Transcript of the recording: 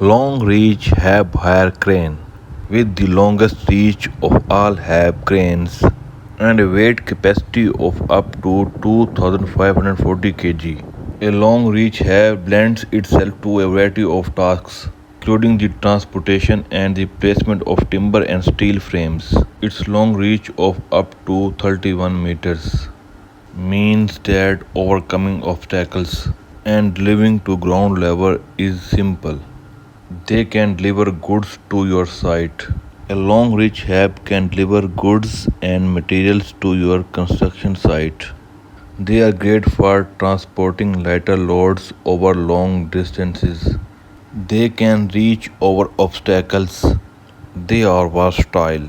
Long Reach Hiab Crane with the longest reach of all Hiab cranes and a weight capacity of up to 2540 kg. A long reach Hiab lends itself to a variety of tasks, including the transportation and the placement of timber and steel frames. Its long reach of up to 31 meters means that overcoming obstacles and living to ground level is simple. They can deliver goods to your site. A long reach hab can deliver goods and materials to your construction site. They are great for transporting lighter loads over long distances. They can reach over obstacles. They are versatile.